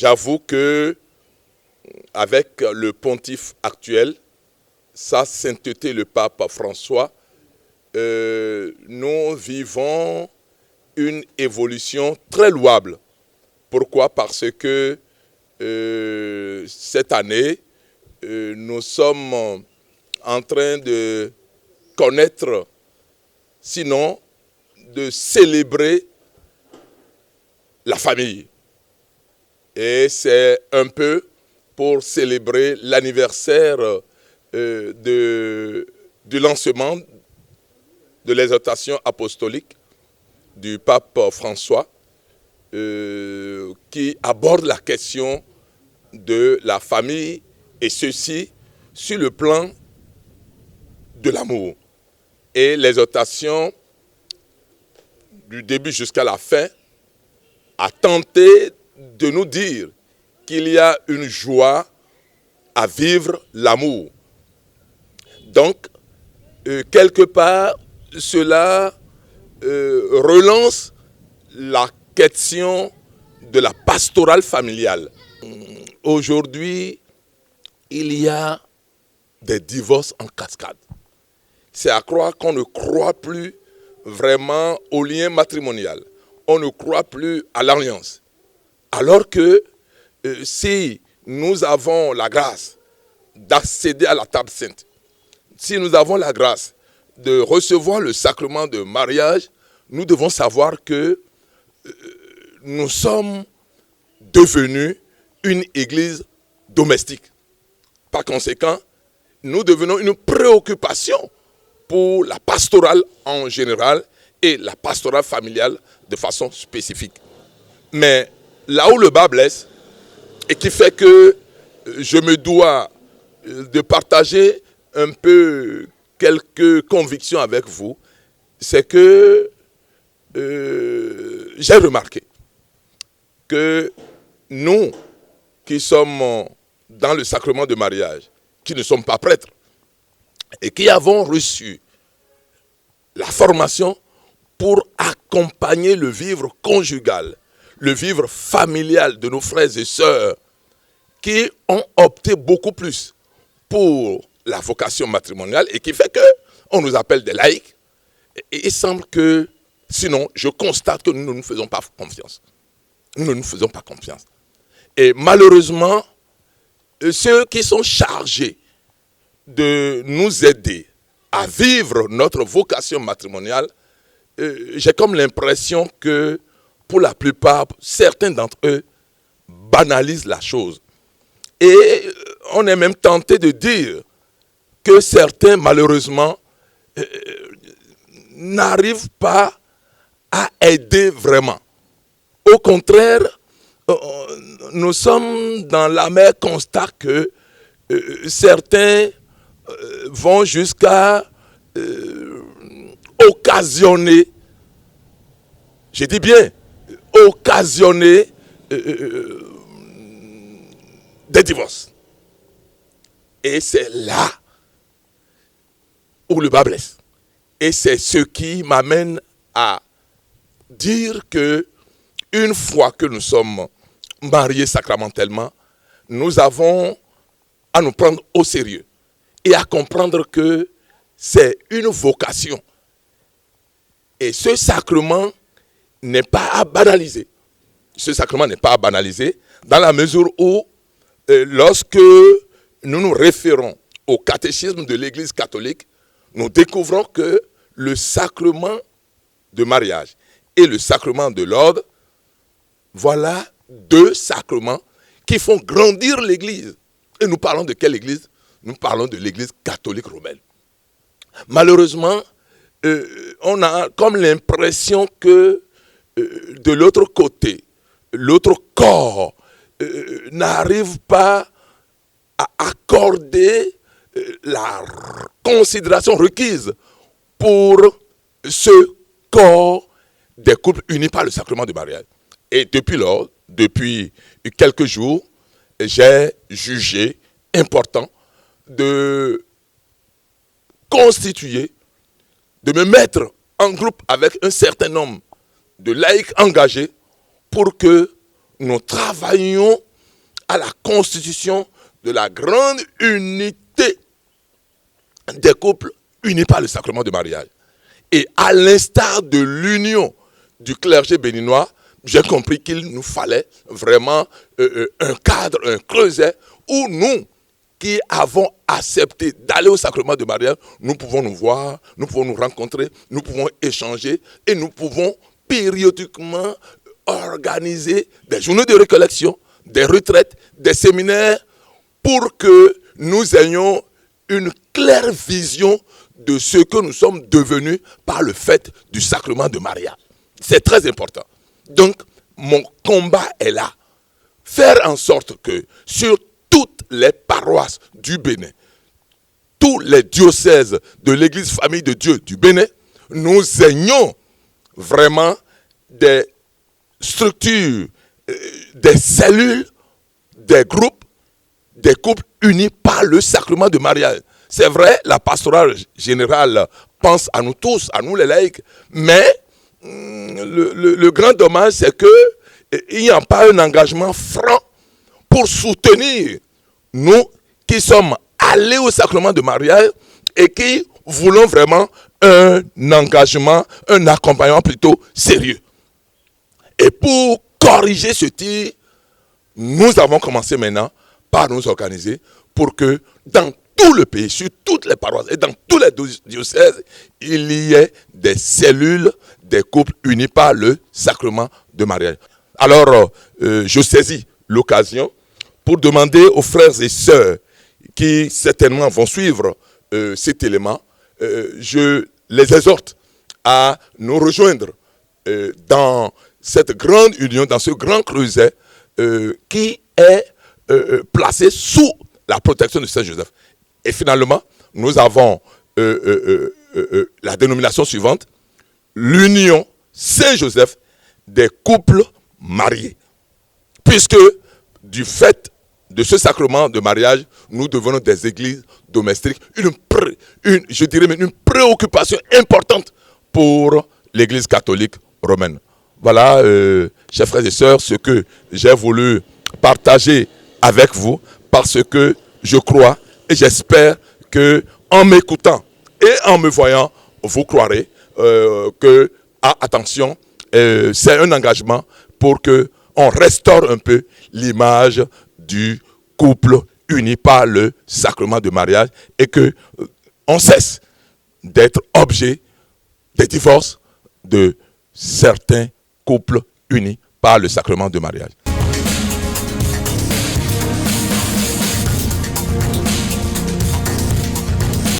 j'avoue que avec le pontife actuel, sa sainteté le pape François, nous vivons une évolution très louable. Pourquoi? Parce que cette année, nous sommes en train de connaître, sinon de célébrer la famille. Et c'est un peu pour célébrer l'anniversaire du lancement de l'exhortation apostolique du pape François, qui aborde la question de la famille, et ceci sur le plan de l'amour. Et l'exhortation du début jusqu'à la fin a tenté de nous dire qu'il y a une joie à vivre l'amour. Donc, quelque part, cela relance la question de la pastorale familiale. Aujourd'hui, il y a des divorces en cascade. C'est à croire qu'on ne croit plus vraiment au lien matrimonial. On ne croit plus à l'alliance. Alors que si nous avons la grâce d'accéder à la table sainte, si nous avons la grâce de recevoir le sacrement de mariage, nous devons savoir que nous sommes devenus une église domestique. Par conséquent, nous devenons une préoccupation pour la pastorale en général et la pastorale familiale de façon spécifique. Mais là où le bas blesse, et qui fait que je me dois de partager un peu quelques convictions avec vous, c'est que j'ai remarqué que nous qui sommes dans le sacrement de mariage, qui ne sommes pas prêtres, et qui avons reçu la formation pour accompagner le vivre conjugal, le vivre familial de nos frères et sœurs, qui ont opté beaucoup plus pour la vocation matrimoniale et qui fait qu'on nous appelle des laïcs. Et il semble que, sinon, je constate que nous ne nous faisons pas confiance. Nous ne nous faisons pas confiance. Et malheureusement, ceux qui sont chargés de nous aider à vivre notre vocation matrimoniale, j'ai comme l'impression que, pour la plupart, certains d'entre eux banalisent la chose. Et on est même tenté de dire que certains, malheureusement, n'arrivent pas à aider vraiment. Au contraire, nous sommes dans l'amer constat que certains vont jusqu'à occasionner, je dis bien, occasionner des divorces. Et c'est là où le bas blesse. Et c'est ce qui m'amène à dire que une fois que nous sommes mariés sacramentellement, nous avons à nous prendre au sérieux et à comprendre que c'est une vocation. Et ce sacrement n'est pas à banaliser. Ce sacrement n'est pas à banaliser dans la mesure où, lorsque nous nous référons au catéchisme de l'Église catholique, nous découvrons que le sacrement de mariage et le sacrement de l'ordre, voilà deux sacrements qui font grandir l'Église. Et nous parlons de quelle Église? Nous parlons de l'Église catholique romaine. Malheureusement, on a comme l'impression que de l'autre côté, l'autre corps n'arrive pas à accorder la considération requise pour ce corps des couples unis par le sacrement du mariage. Et depuis lors, depuis quelques jours, j'ai jugé important de constituer, de me mettre en groupe avec un certain nombre de laïcs engagés pour que nous travaillions à la constitution de la grande unité des couples unis par le sacrement de mariage. Et à l'instar de l'union du clergé béninois, j'ai compris qu'il nous fallait vraiment un cadre, un creuset où nous, qui avons accepté d'aller au sacrement de mariage, nous pouvons nous voir, nous pouvons nous rencontrer, nous pouvons échanger et nous pouvons périodiquement organiser des journées de récollection, des retraites, des séminaires pour que nous ayons une claire vision de ce que nous sommes devenus par le fait du sacrement de mariage. C'est très important. Donc, mon combat est là. Faire en sorte que sur toutes les paroisses du Bénin, tous les diocèses de l'Église Famille de Dieu du Bénin, nous ayons vraiment des structures, des cellules, des groupes, des couples unis par le sacrement de mariage. C'est vrai, la pastorale générale pense à nous tous, à nous les laïcs, mais le grand dommage, c'est qu'il n'y a pas un engagement franc pour soutenir nous qui sommes allés au sacrement de mariage et qui voulons vraiment un engagement, un accompagnement plutôt sérieux. Et pour corriger ce tir, nous avons commencé maintenant par nous organiser pour que dans tout le pays, sur toutes les paroisses et dans tous les diocèses, il y ait des cellules, des couples unis par le sacrement de mariage. Alors, je saisis l'occasion pour demander aux frères et sœurs qui certainement vont suivre cet élément, je les exhorte à nous rejoindre dans cette grande union, dans ce grand creuset qui est placé sous la protection de Saint-Joseph. Et finalement, nous avons la dénomination suivante, l'union Saint-Joseph des couples mariés. Puisque du fait de ce sacrement de mariage, nous devenons des églises domestiques, je dirais même une préoccupation importante pour l'église catholique romaine. Voilà, chers frères et sœurs, ce que j'ai voulu partager avec vous, parce que je crois et j'espère qu'en m'écoutant et en me voyant, vous croirez que, attention, c'est un engagement pour qu'on restaure un peu l'image du couple uni par le sacrement de mariage et qu'on cesse d'être objet des divorces de certains couples unis par le sacrement de mariage.